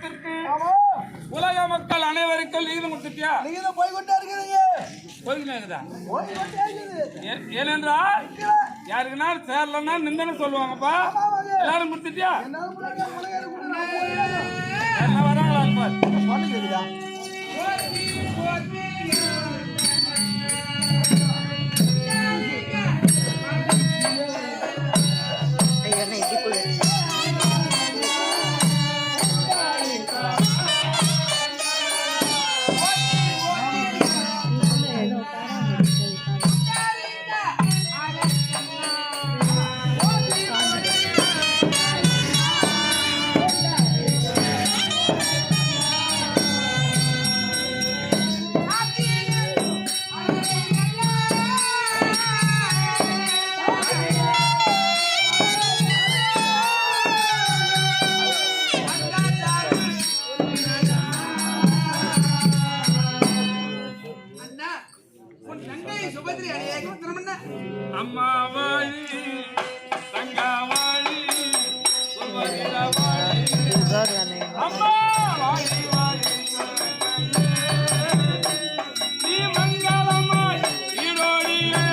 குடும்பத்திற்கு உலக மக்கள் அனைவருக்கும் நீதி கொடுத்துட்டியா? போய்கொண்டே இருக்கிறீங்க. போய்கிட்டா ஏனென்றால் யாருக்குன்னா சேரலன்னா நிந்தனை சொல்லுவாங்கப்பா. எல்லாரும் முடித்துட்டியா? என்ன வராங்களா? அம்மா வாழி தங்கா வாழி அம்மா வாழி வாழி நீ மங்களமாய் ஈரோடியே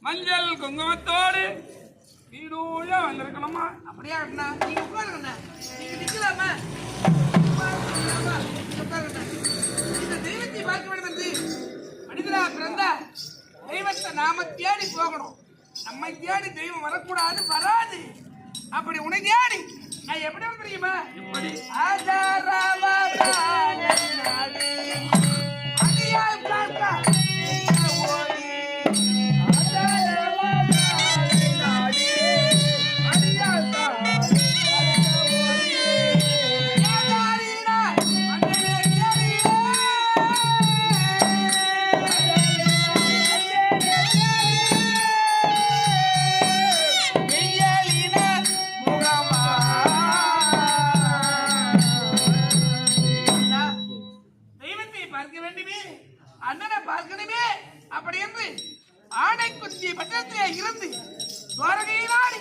மஞ்சள் குங்குமத்தோடு வீடூயா வந்திருக்கணுமா? அப்படியா? நீங்க உட்காருங்க. நீங்க நிக்கலாமா? இந்த தெய்வத்தை பார்க்க வேண்டும் என்று மனிதரா பிறந்த தெய்வத்தை நாம தேடி போகணும். நம்ம தேடி தெய்வம் வரக்கூடாது, வராது. அப்படி உன்னை தேடி நான் எப்படி தெரியுமா? இப்படி அண்ணனை பார்க்கணுமே அப்படி என்று ஆடை குத்தி பட்டத்திலே இருந்து துவாரகையை நாடி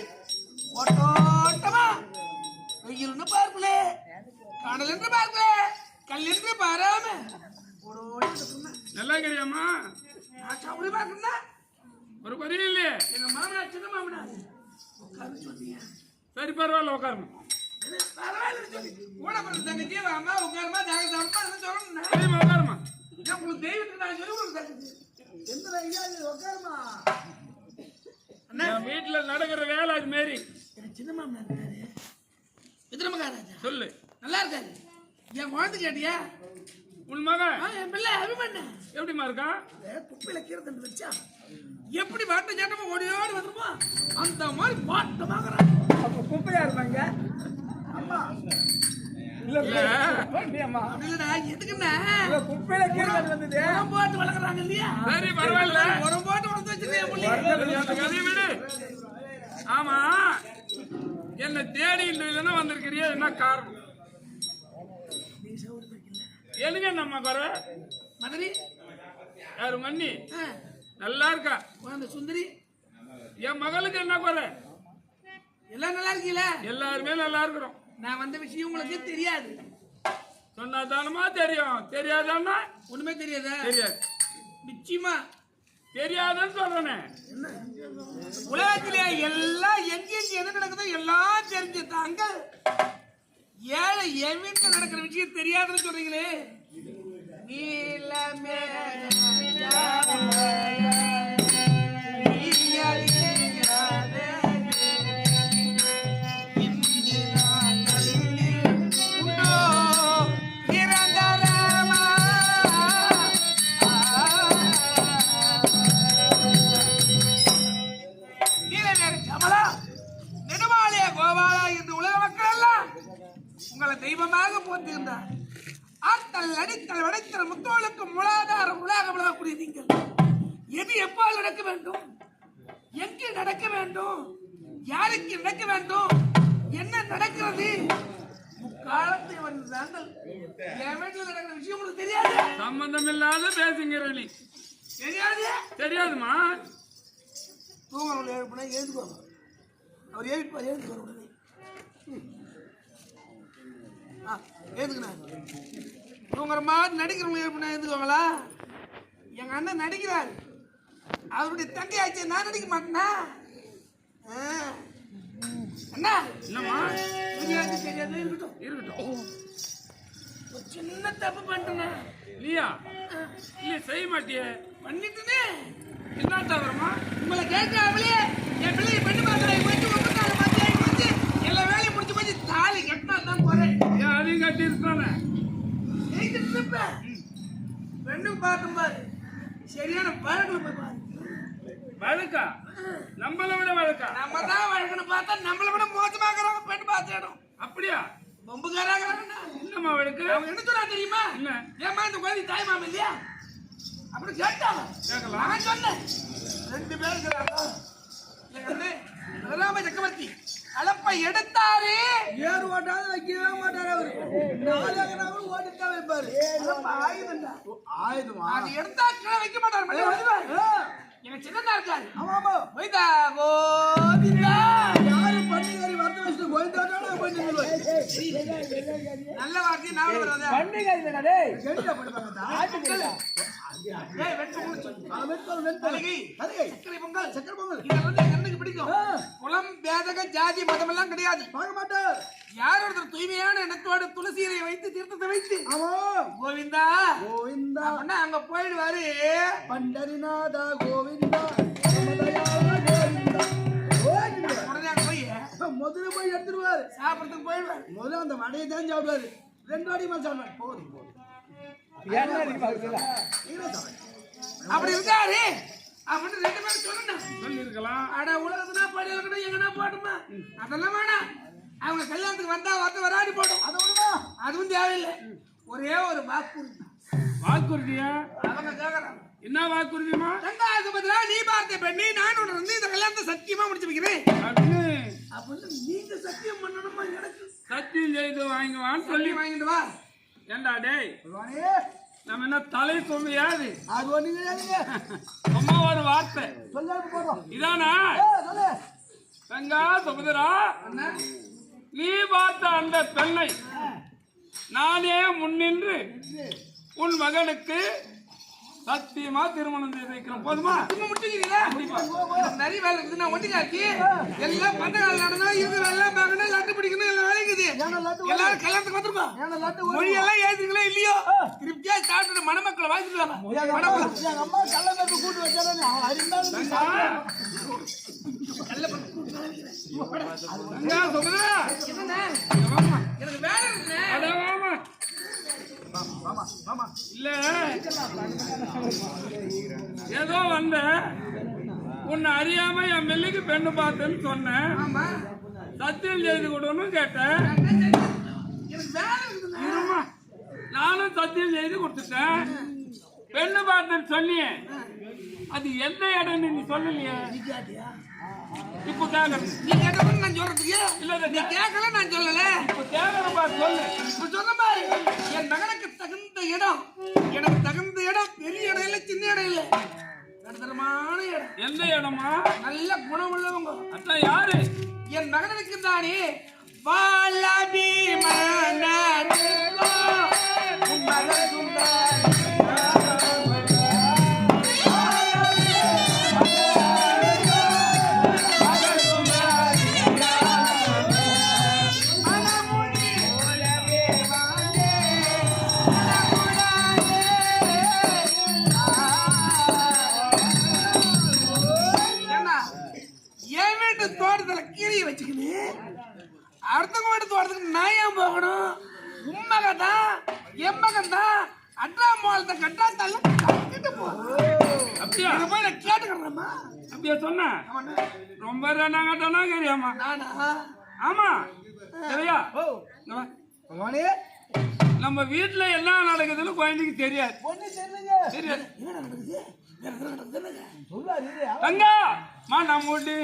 ஓட்டோட்டமா வெயில்னு பார்க்கல, காணல் என்று பார்க்கல, கல் என்று பாராம நல்லா கிடையாமா? நான் சாப்பிடி பார்க்கணும்னா ஒரு பதில் இல்லையே. எங்க மாமனா சின்ன மாமனா உட்கார்ந்து சொன்னீங்க. சரி பரவாயில்ல உட்காரணும். பரவாயில்ல சொல்லி கூட பிறந்த தங்கச்சி அம்மா உட்காருமா தாக சாப்பிட்டா சொல்லணும். சரிம்மா உட்காருமா. உங்களுக்கு தெய்வத்துக்கு நான் சொல்லி கொடுத்தேன். எந்த ஐயா உட்காருமா? என் வீட்டுல நடக்கிற வேலை அது மாரி. சின்ன மாமனா இருக்காரு, விக்ரமகாராஜா சொல்லு. நல்லா இருக்காரு. என் குழந்தை கேட்டியா? உன் மகன் என் பிள்ளை அபிமன்ன எப்படிமா இருக்கான்? குப்பையில கீரை தண்டு வச்சா எப்படி வாட்ட சேட்டமா ஓடி ஓடி வந்துருமா அந்த மாதிரி மாட்டமாகறான். அப்ப குப்பையா இருப்பாங்க. அம்மா எதுக்குன்னா குப்பையில கீரை தண்டு வந்தது போட்டு வளர்க்குறாங்க இல்லையா? சரி பரவாயில்ல, ஒரு போட்டு வளர்த்து வச்சிருக்கேன். ஆமா, என்ன தேடி இல்லைன்னா வந்திருக்கிறியா? என்ன காரணம்? எனக்கு நம்ம குறை மதுரை யாரு மண்ணி நல்லா இருக்கா? அந்த சுந்தரி என் மகளுக்கு என்ன குறை? எல்லாம் நல்லா இருக்கீங்களா? எல்லாருமே நல்லா இருக்கிறோம். நான் வந்த விஷயம் உங்களுக்கு தெரியாது. சொன்னா தானமா தெரியும், தெரியாதான்னா ஒண்ணுமே தெரியாதா? தெரியாது. நிச்சயமா தெரியாதுன்னு சொல்றேனே. உலகத்திலே எல்லாம் எங்க என்ன நடக்குதோ எல்லாம் தெரிஞ்சுட்டாங்க. ஏழை என் வீட்டுல நடக்கிற விஷயம் தெரியாதுன்னு சொல்றீங்களே. நீலமே உங்களை தெய்வமாக போற்றுகின்றார். ஆற்றல் அடித்தல் வடைத்தல் முத்தோளுக்கு மூலாதாரம் உலக விளக்கக்கூடிய நீங்கள் எது எப்போது நடக்க வேண்டும், எங்கு நடக்க வேண்டும், யாருக்கு நடக்க வேண்டும், என்ன நடக்கிறது முக்காலத்தை வந்தாங்கள் என் வீட்டில் நடக்கிற விஷயம் உங்களுக்கு தெரியாது. சம்பந்தம் இல்லாத பேசுங்கிற நீ தெரியாது. தெரியாதுமா. தூங்குறவங்களை எழுப்புனா எழுதுக்கோங்க. அவர் எழுப்பார், எழுதுக்கோங்க உடனே. எழுதுக்கண்ணா. தூங்குற மாதிரி நடிக்கிறவங்க எழுப்புனா எழுதுக்கோங்களா? எங்க அண்ணன் நடிக்கிறார். அவருடைய தங்கையாச்சு, நான் நடிக்க மாட்டேனா? அண்ணா என்னம்மா? தெரியாது தெரியாது இருக்கட்டும். இருக்கட்டும். ஒரு சின்ன தப்பு பண்ணிட்டேன். நீயா? இல்ல செய்ய மாட்டியே. பண்ணிட்டுனே என்ன தவறுமா? உங்களை கேட்காமலே என் பிள்ளைய பெண்ணு மாத்திரை போயிட்டு 9 மாத்தி ஆகி போச்சு. எல்லா வேலையும் முடிச்சு போச்சு. தாலி கட்டினா தான் போறேன். ஏன் அதையும் கட்டி இருக்கானே? பெண்ணு பார்க்கும் பாரு, சரியான பழக்கல போய் பாரு. வழக்கா? நம்மள விட வழக்கா? நம்ம தான் வழக்கன்னு பார்த்தா நம்மள விட மோசமாக்குறாங்க. பெண்ணு பார்த்த இடம் அப்படியா? பொம்புக்காராங்க. என்னம்மா வழக்கு? அவங்க என்ன சொன்னா தெரியுமா? என்ன? ஏமா இந்த குழந்தை தாய் மாமா இல்லையா? அப்படி கேட்டாங்க. நான் சொன்னேன் 2 பேர் இருக்கிறாங்க. முதலாம சக்கரவர்த்தி கலப்பை எடுத்தாரு. ஏறு ஓட்டாத வைக்கவே மாட்டாரு அவரு. 4 ஓட்டுதான் வைப்பாரு. ஆயுதம்டா. ஆயுதமா? அது எடுத்தா கீழே வைக்க மாட்டாரு. மணி வருவாரு. எனக்கு சின்னதா இருக்காரு. ஆமா ஆமா. போய்தா கோவிந்தா. யாரு பண்டிகை வரத வச்சு கோயிந்தாட்டால போயிட்டு நல்ல வார்த்தை நாவல வராதே. பண்டிகை இல்லடா டேய். கேட்டா பண்ணுவாங்க. ஆட்டுக்கல்ல. ஏய் வெட்டு மூச்சு. வெட்கல் வெட்கல். அருகே சக்கரை பொங்கல். சக்கரை பொங்கல். இது வந்து எனக்கு பிடிக்கும். குலம் பேதக ஜாதி மதம் எல்லாம் கிடையாது. பார்க்க மாட்டார். யார் ஒருத்தர் தூய்மையான எண்ணத்தோடு துளசி இலையை வைத்து தீர்த்தத்தை வைத்து ஆமா கோவிந்தா கோவிந்தா அப்படின்னா அங்க போயிடுவாரு. பண்டரிநாதா கோவிந்தா ராமதயாள கோவிந்தா கோவிந்தா. உடனே அங்க போய் முதல்ல போய் எடுத்துருவாரு. சாப்பிடறதுக்கு போயிடுவாரு. முதல்ல அந்த வடையை தான் சாப்பிடுவாரு. 2 வாடி மேல சாப்பிடுவாரு. போதும் போதும். அப்படி இருக்காரு அப்படின்னு 2 பேரும் சொல்லணும். சொல்லி இருக்கலாம். அட உலகத்துனா படியில கூட எங்கன்னா போட்டுமா, அதெல்லாம் வேணாம். அவங்க கல்யாணத்துக்கு வந்தா வந்து வராடி போடும். அதை விடுமா, அதுவும் தேவையில்லை. ஒரே ஒரு வாக்குறுதி. வாக்குறுதியா? அவங்க கேட்கறாங்க. என்ன வாக்குறுதிமா? ரெண்டாவது பதிலா நீ பார்த்த பெண்ணை நான் உடனே வந்து இந்த கல்யாணத்தை சத்தியமா முடிச்சு வைக்கிறேன் அப்படின்னு நீங்க சத்தியம் பண்ணணுமா? எனக்கு சத்தியம் செய்து வாங்குவான்னு சொல்லி வாங்கிட்டு வா. ஏண்டா டேய், நம்ம என்ன தலை சொல்லியாது? அது ஒண்ணு கிடையாதுங்க. அம்மா ஒரு வார்த்தை சொல்லாம போறோம். இதானா? சொல்லு. தங்கா சுபதிரா, நீ பார்த்த அந்த பெண்ணை நானே முன்னின்று உன் மகனுக்கு சத்தியமா திருமணம் செய்து வைக்கிறோம். போதுமா? முடிச்சுக்கிறீங்களா? நிறைய வேலை இருக்குது. நான் ஒட்டிக்காச்சு எல்லாம் பந்த காலம் நடந்தா இருக்கிற எல்லாம் பார்க்கணும், லட்டு பிடிக்கணும், எல்லாம் வேலைக்குது. எல்லாரும் கல்யாணத்துக்கு வந்துருக்கோம். மொழியெல்லாம் ஏற்றுங்களே இல்லையோ திருப்தியா சாப்பிட்டு மணமக்களை வாழ்த்துட்டு அம்மா கள்ளப்பருப்பு கூட்டு வச்சாலும் எனக்கு வேலை இருக்கு. இல்ல ஏதோ வந்த உன்னை அறியாம என் மெல்லிக்கு பெண்ணு பார்த்தேன்னு சொன்னேன். ஆமா, சத்தியம் செய்து கொடுன்னு கேட்டேன். எனக்கு வேலை இருக்குதுண்ணா. இருமா, நானும் சத்தியம் செய்து கொடுத்துட்டேன். பெண்ணு பார்த்தேன்னு சொன்னியே, அது எந்த இடம் நீ சொல்லலையே. இப்ப கேட்கறது நீ கேட்டப்ப நான் சொல்றதுக்கு இல்ல, நீ கேட்கல, நான் சொல்லல. இப்ப கேட்கறப்பா சொல்லு. இப்ப சொன்ன மாதிரி என் மகனுக்கு தகுந்த இடம், எனக்கு தகுந்த இடம் பெரிய இடம் இல்ல, சின்ன இடம் இல்ல, நடுத்தரமான இடம். எந்த இடமா? நல்ல குணம் உள்ளவங்க. அதான் யாரு? என் மகனுக்கு தானே வாலாபி தோட்டத்துல கீரையை வச்சுக்கிது அடுத்தவங்க வீட்டு தோட்டத்துக்கு நான் ஏன் போகணும்? உம்மகன் தான் எம்மகன் தான் அட்ரா மோலத்தை கட்டா தள்ள கட்டிட்டு போ. அப்படியா? போய் நான் கேட்டுக்கிறேம்மா. அப்படியா சொன்ன? ரொம்ப நாங்கட்டானா கேரியாமா? நானா? ஆமா சரியா? பகவானே நம்ம வீட்டுல என்ன நடக்குதுன்னு குழந்தைக்கு தெரியாது. ஒண்ணு தெரியலங்க. தெரியாது. என்ன நடக்குது? வேற எதுவும் நடக்குதுன்னு சொல்லாது. தங்கா மனமுடி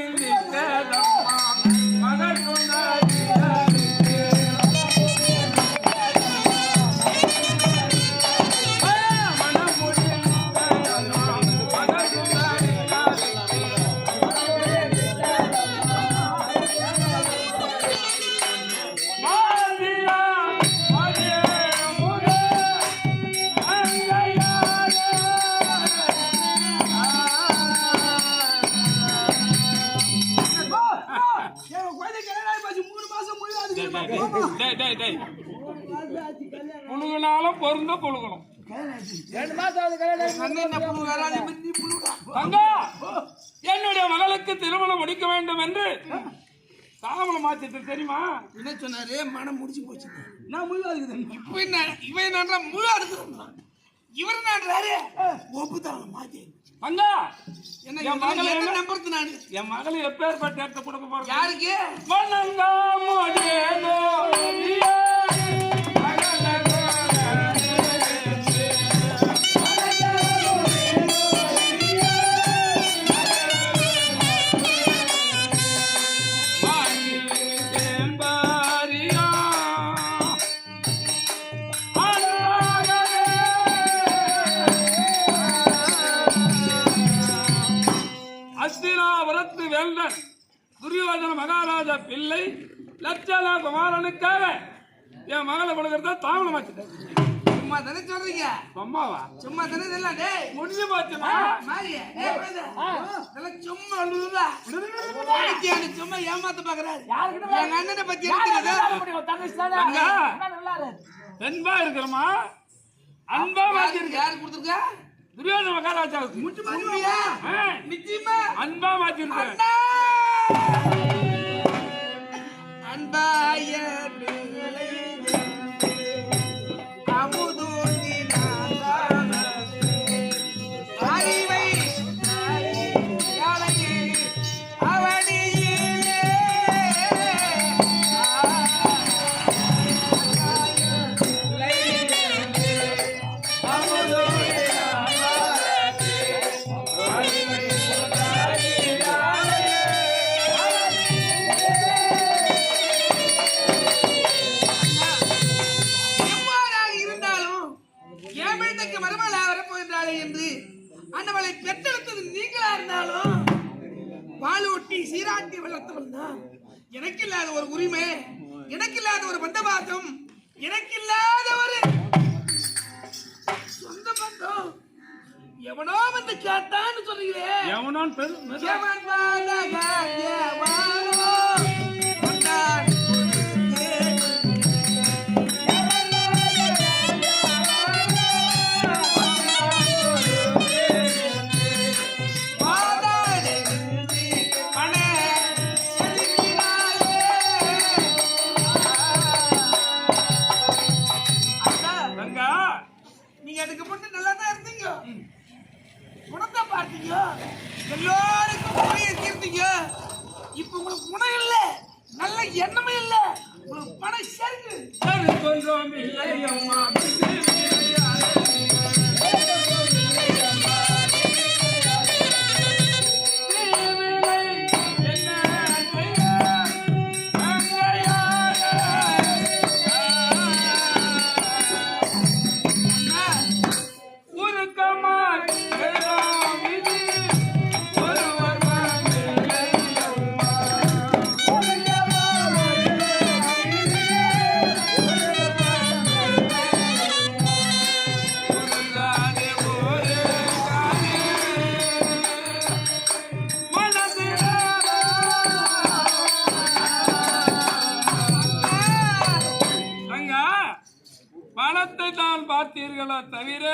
மகள் கொண்டாடி புழுகுனாலும் பொருந்த புழுகணும். 2 மாசம் ஆகுது கல்யாணம். தங்கா என்னுடைய மகளுக்கு திருமணம் முடிக்க வேண்டும் என்று தாமலை மாத்திட்டு தெரியுமா? என்ன சொன்னாரு? மனம் முடிச்சு போச்சு. நான் முழுவா இருக்குது. இப்ப என்ன இவன் என்ன முழு அடுத்து இவர் நாடுறாரு ஒப்புதான் மாத்தி. தங்கா என்ன என் மகளை என்ன நம்புறது? நான் என் மகளை எப்பேற்பட்ட இடத்த கொடுக்க போறேன்? யாருக்கு? மனங்கா மோடேதோ அஸ்தினாபுரத்து வேந்தன் துரியோதன மகாராஜா பிள்ளை லட்சணா குமாரனுக்காக என் மகளை கொடுக்கறதா தாமலை மாத்திட்டேன். சும்மா தானே சொல்றீங்க? அம்மாவா சும்மா தானே இதெல்லாம் டேய் முடிஞ்சு போச்சுமா? மாறியே இதெல்லாம் சும்மா அழுதுதா சும்மா ஏமாத்த பாக்குறாரு. எங்க அண்ணனை பத்தி தங்கா அன்பா இருக்கிறமா? அன்பா மாத்திருக்க. யாரு கொடுத்துருக்கா? துரியோதன மகாராஜாவுக்கு நிச்சயமா அன்பா மாத்திருக்க. அன்பாய அறிவை அவனியே அண்ணவளை பெற்றெடுத்தது நீங்களா இருந்தாலும் பாலூட்டி சீராட்டி வளர்த்தவன் தான். எனக்கு இல்லாத ஒரு உரிமை, எனக்கு இல்லாத ஒரு பந்தபாதம், எனக்கு இல்லாத ஒரு சொந்த பந்தம் எவனோ வந்து கேட்டான்னு சொல்றீங்களே. எவனோன் நீங்க அதுக்கு முன்ன நல்லா தான் இருந்தீங்க, குணத்தை பார்த்தீங்க, எல்லாருக்கும் குறைய தீர்த்தீங்க. இப்ப உங்களுக்கு குணம் இல்ல, நல்ல எண்ணமே இல்ல, உங்களுக்கு பணம் சேர்க்கு. சொல்றோம் இல்லை அம்மா பணத்தை தான் பார்த்தீர்களோ தவிர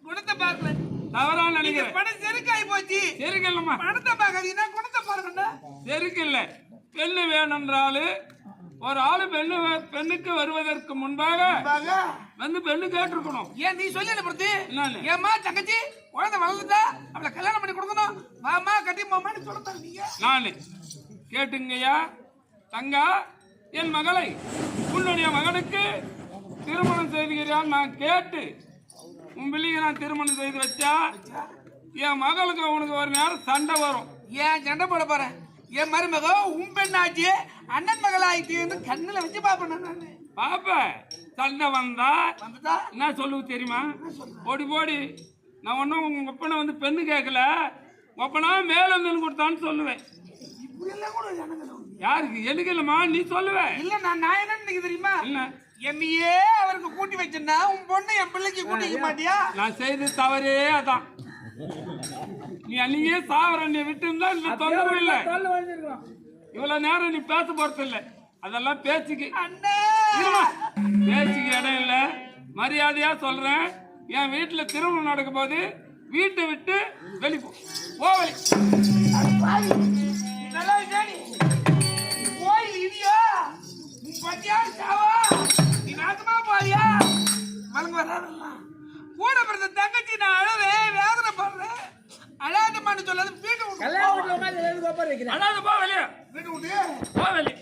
குணத்தை பார்க்கல. தவறா நினைக்கிறேன். பணம் செருக்காய் போச்சு. செருக்கல்லம்மா, பணத்தை பார்க்காதீங்கன்னா குணத்தை பாருங்க. செருக்கு இல்ல. பெண்ணு வேணுன்றாலு ஒரு ஆளு பெண்ணுக்கு வருவதற்கு முன்பாக வந்து பெண்ணு கேட்டிருக்கணும். ஏன் நீ சொல்லி பொறுத்து ஏமா தங்கச்சி குழந்தை வளர்ந்துட்டா அவளை கல்யாணம் பண்ணி கொடுக்கணும், வாமா கட்டி மாமான்னு சொல்ல நீங்க. நானு கேட்டுங்கய்யா. தங்கா என் மகளை உன்னுடைய மகனுக்கு திருமணம் செய்துகிறான் நான் கேட்டு உன் பிள்ளைக்கு நான் திருமணம் செய்து வச்சா என் மகளுக்கு உனக்கு ஒரு நேரம் சண்டை வரும். ஏன் சண்டை போட போறேன்? என் மருமக உன் பெண்ணாச்சு அண்ணன் மகளாயிட்டு கண்ணுல வச்சு பாப்பேன் நான். பாப்ப சண்டை வந்தா வந்துட்டா என்ன சொல்லுவது தெரியுமா? போடி போடி நான் ஒன்றும் உங்க ஒப்பனை வந்து பெண்ணு கேட்கல, ஒப்பனா மேல இருந்து கொடுத்தான்னு சொல்லுவேன். இப்படி எல்லாம் கூட ஜனங்க யாருக்கு? எனக்கு இல்லம்மா, நீ சொல்லுவேன். இல்ல நான் என்ன நினைக்க தெரியுமா? இல்ல எம்மையே அவருக்கு கூட்டி வச்சேன்னா உன் பொண்ணு என் பிள்ளைக்கு கூட்டி வைக்க மாட்டியா? நான் செய்த தவறே அதான். நீ அன்னையே சாவர நீ விட்டு இருந்தா இல்ல தொந்தரவு இல்லை. இவ்வளவு நேரம் நீ பேச போறது இல்லை. அதெல்லாம் பேச்சுக்கு பேச்சுக்கு இடம் இல்லை. மரியாதையா சொல்றேன், என் வீட்டுல திருமணம் நடக்கும் போது வீட்டை விட்டு வெளி போ. வெளி கோயில் இடியோ பத்தியா சாவா நீ நாசமா போறியா? மலங்க வர்றாருலாம் கூட பிறந்த தங்கச்சி நான் அழவே வேதனை பண்றேன். அழாதமான்னு சொல்லாது வீட்டு விட்டு அழாத போ வெளியே. வீட்டு விட்டு போ வெளியே.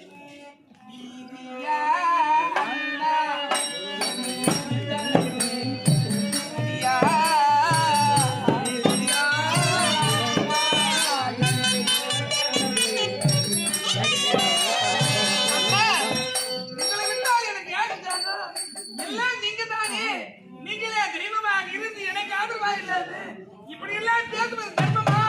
இப்படி எல்லாம் பேசுவது தர்மமா?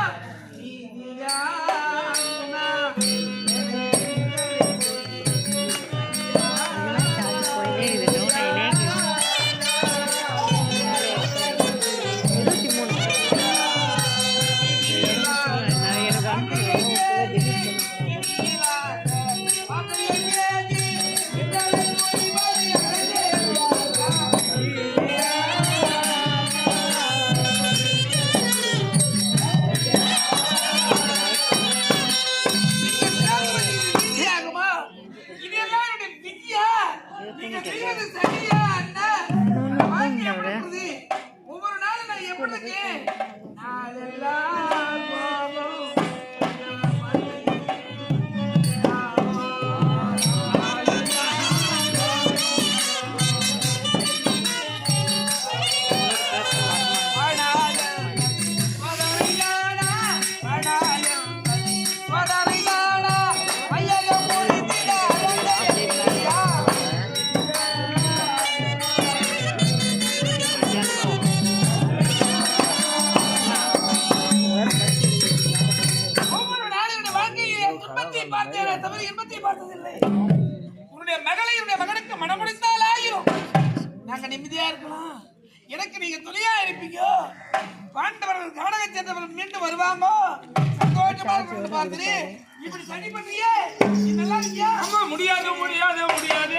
ஒவ்வொரு நாளும் நான் எப்படி உன்னுடைய மகளை உன்னுடைய மகனுக்கு மனமுடிந்தால் ஆயிரும். நாங்க நிம்மதியா இருக்கலாம். எனக்கு நீங்க துணையா இருப்பீங்க. பாண்டவர்கள் காடகை சேர்ந்தவர்கள் மீண்டும் வருவாங்க. சந்தோஷமா இருக்கு பார்த்து இப்படி சரி பண்றியே நல்லா இருக்கியா? அம்மா முடியாது முடியாது முடியாது.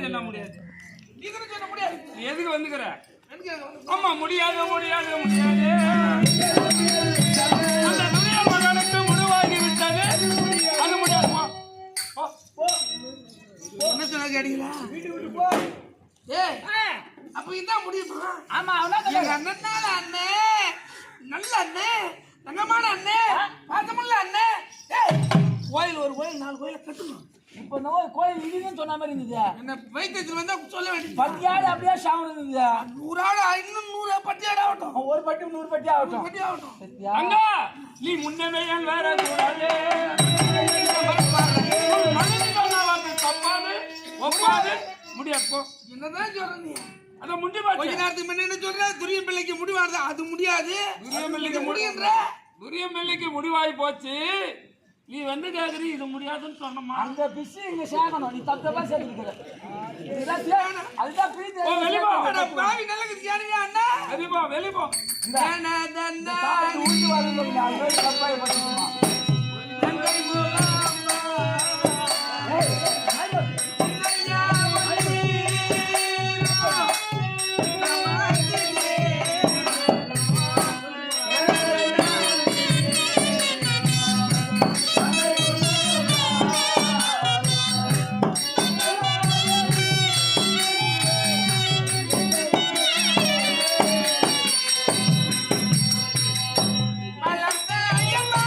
என்ன முடியாது? நீ சொல்ல முடியாது. எதுக்கு வந்துக்கிற? அம்மா முடியாது முடியாது முடியாது. அந்த துணிய மகனுக்கு முடிவாகி விட்டது. அது முடியாதுமா. என்ன சொன்ன கேட்டீங்களா? அப்ப இதான் முடியும். ஆமா எங்க அண்ணனால அண்ணே நல்ல அண்ணே தங்கமான அண்ணே பாசமுள்ள அண்ணே. கோயில் ஒரு கோயில் 4 கோயில கட்டணும். இப்ப கோயில் இடின்னு சொன்ன மாதிரி இருந்தது. என்ன வைத்தியத்தில் வந்தா சொல்ல வேண்டியது. பட்டியாடு அப்படியே சாவம் இருந்தது. 100 ஆடு இன்னும் 100 பட்டியாடு ஆகட்டும். ஒரு பட்டி 100 பட்டி ஆகட்டும். பட்டி ஆகட்டும். அண்ணா நீ முன்னமே ஏன் வேற கூடாது? தப்பாது ஒப்பாது முடியாது. என்னதான் சொல்ற நீ? அத முடி பாத்து கொஞ்ச நேரத்துக்கு முன்ன என்ன சொல்ற? துரிய பிள்ளைக்கு முடிவாது. அது முடியாது. துரிய பிள்ளைக்கு முடியுன்ற. துரிய பிள்ளைக்கு முடிவாகி போச்சு. நீ வந்து கேக்குறீ இது முடியாதுன்னு சொன்னமா? அந்த பிசி இங்க சேகணும். நீ தப்பா சேர்த்துக்கிற. இதெல்லாம் சேகணும். அதுதான் பிரீதி. ஓ வெளிபோ. அட பாவி நல்லது கேரியா அண்ணா. வெளிபோ வெளிபோ. தன தன தாய் ஊந்து வரணும். அது தப்பா பண்ணிடுமா? தங்கை முகம்மா. ஏய் ஐயா வலி. மலர்ந்த ஐயம்மா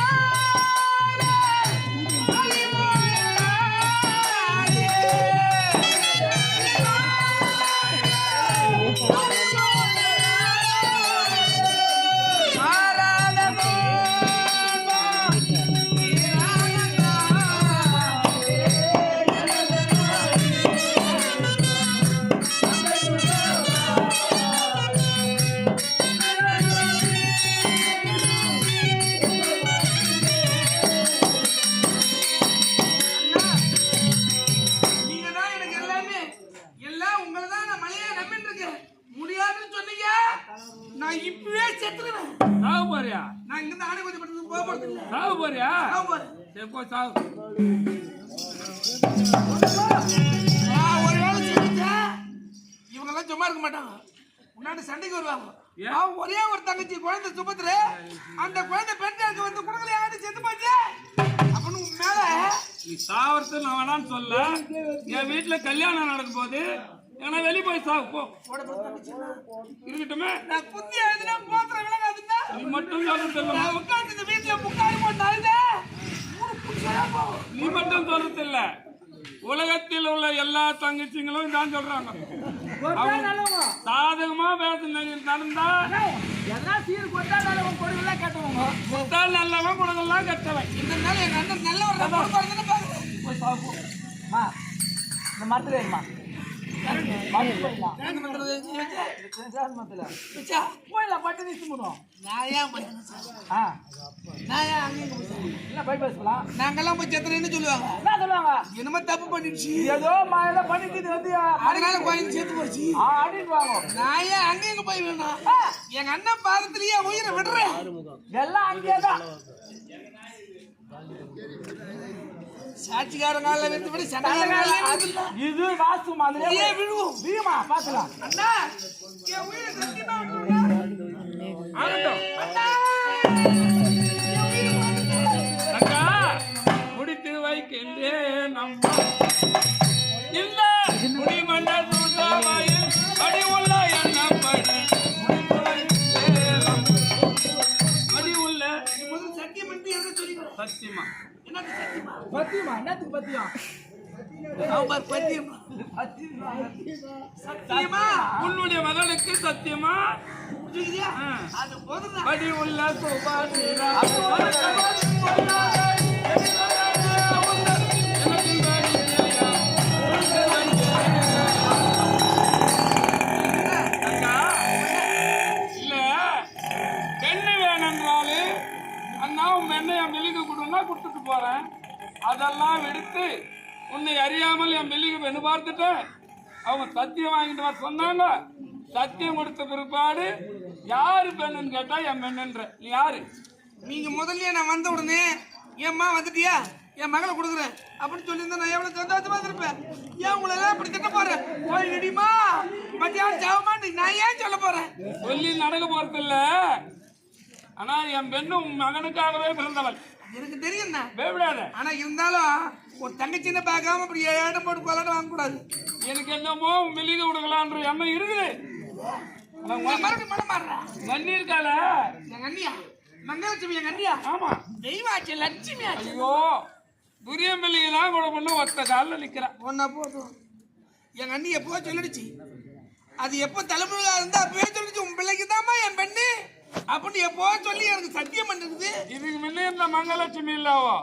சாவு போறியா? நான் இங்கிருந்து ஆணைப்பட்டி பட்டணத்துக்கு போக போறது இல்ல. சாவு போறியா? சாவு போறேன். சரி போ சாவு. ஒரு வேளை செஞ்சுட்டா இவங்க எல்லாம் சும்மா இருக்க மாட்டாங்க. முன்னாடி சண்டைக்கு வருவாங்க. அவன் ஒரே ஒரு தங்கச்சி குழந்தை சுபத்திர, அந்த குழந்தை பெண்களுக்கு வந்து குடுக்கல யாரும் செத்து போச்சு அப்படின்னு மேல நீ சாவறது நான் வேணான்னு சொல்ல. என் வீட்டுல கல்யாணம் நடக்கும் போது ஏன்னா வெளியே போய் சாவு போ. இருக்கட்டுமே. நான் புத்தி எழுதினா போத்துற விலகாதுன்னா நீ மட்டும் சொல்றது இல்ல. நான் உட்காந்து இந்த வீட்டுல முக்காடி போட்டாலே நீ மட்டும் சொல்றது இல்ல, உலகத்தில் உள்ள எல்லா தங்கச்சிங்களும் தான் சொல்றாங்க. சாதகமா பேச நடந்தா எல்லாம் சீர் கொட்டா நல்லவன் கொடுக்கலாம் கேட்டவங்க கொடுத்தால் நல்லவன் கொடுக்கலாம் கெட்டவன். இந்த நாள் எங்க அண்ணன் நல்ல ஒரு பாக்குறேன். போய் சாப்பிடுவோம். இந்த மரத்துல ஏறுமா என்ன பண்றது? போயிடலாம் பட்டு நிச்சு முடியும். நான் ஏன் போய் நான் ஏன் அங்கே இல்லை போய் பேசலாம். நாங்கெல்லாம் போய் செத்துறேன்னு சொல்லுவாங்க. என்ன சொல்லுவாங்க? என்னமோ தப்பு பண்ணிடுச்சு ஏதோ மாயில பண்ணிட்டு வந்து அதனால கோயில் சேர்த்து போச்சு. ஆடிட்டு வாங்க. நான் ஏன் அங்கேயும் போய் வேணும்? எங்க அண்ணன் பாதத்திலேயே உயிரை விடுறேன். எல்லாம் அங்கேதான். சாட்சிக்காரங்கால வெத்து விட இது வாஸ்து மாதிரி விழுவோம். வீமா பாத்துலாம். அண்ணா என் உயிரை சத்தியமா விட்டுருங்க. ஆகட்டும். அக்கா முடித்து வைக்கின்றேன் நம்ம இல்ல குடிமண்ட சூதாவாயில் அடி உள்ள எண்ணப்படி அடி உள்ள முதல் சத்தியம் பண்ணி எதை சொல்லிக்கிறோம்? சத்தியமா என்னது சத்தியமா? பத்தியமா என்னத்துக்கு பத்தியம்? அவர் பத்தியமா? சத்தியமா? உன்னுடைய மகனுக்கு சத்தியமா புரியுதா? அது போதும். அடி உள்ள சுபாஷிரா கொடுத்துட்டு போறேன். அதெல்லாம் எடுத்து உன்னை அறியாமல் என் மெல்லிகை பெண்ணு பார்த்துட்டேன். அவங்க சத்தியம் வாங்கிட்டு வர சொன்னாங்க. சத்தியம் கொடுத்த பிற்பாடு யாரு பெண்ணுன்னு கேட்டா என் பெண்ணுன்ற. நீ யாரு? நீங்க முதல்ல நான் வந்த உடனே ஏம்மா வந்துட்டியா என் மகளை கொடுக்குறேன் அப்படின்னு சொல்லியிருந்தா நான் எவ்வளவு சந்தோஷமா இருப்பேன். ஏன் உங்களை எல்லாம் இப்படி திட்ட போறேன்? போய் நடிமா மத்தியானம் சாவமான்னு நான் ஏன் சொல்ல போறேன்? சொல்லி நடக்க போறது இல்ல. ஆனா என் பெண்ணு உன் மகனுக்காகவே பிறந்தவள். எனக்கு தெரியும் தான் பயப்படாத. ஆனா இருந்தாலும் ஒரு தங்கச்சின்னு பார்க்காம இப்படி ஏடம் போட்டு கொள்ளாட வாங்க கூடாது. எனக்கு என்னமோ மெல்லிகை கொடுக்கலான்ற எண்ணம் இருக்குது. மறுபடியும் மனம் மாறுறா மண்ணி இருக்கால எங்க அண்ணியா மங்களலட்சுமி எங்க அண்ணியா. ஆமா தெய்வாச்சு லட்சுமி ஆச்சு. ஐயோ துரிய மெல்லிகை தான் கூட பண்ணு ஒத்த காலில் நிக்கிறேன். ஒன்னா போதும். எங்க அண்ணி எப்போ சொல்லிடுச்சு. அது எப்போ தலைமுறையா இருந்தா அப்பவே சொல்லிடுச்சு உன் பிள்ளைக்கு தாமா என் பெண்ணு அப்படின்னு எப்போ சொல்லி எனக்கு சத்தியம் பண்ணிருக்குது. இதுக்கு முன்னே இருந்த மங்களலட்சுமி இல்லவோ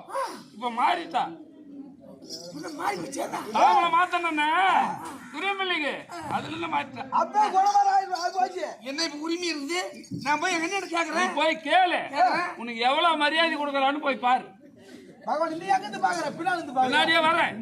இப்ப மாறிட்டா. மாறி வச்சேதா மாத்தனே துரிய மெல்லிகை அதுல இருந்து மாறிட்டேன். அப்ப போச்சு. என்ன இப்ப உரிமை இருக்குது? நான் போய் எங்க அண்ணன் கேக்குறேன். போய் கேளு. உனக்கு எவ்வளவு மரியாதை கொடுக்கறான்னு போய் பாரு. பகவான் நீ எங்க இருந்து பாக்குற? பின்னாடி இருந்து பாக்குற. பின்னாடியே வரேன்.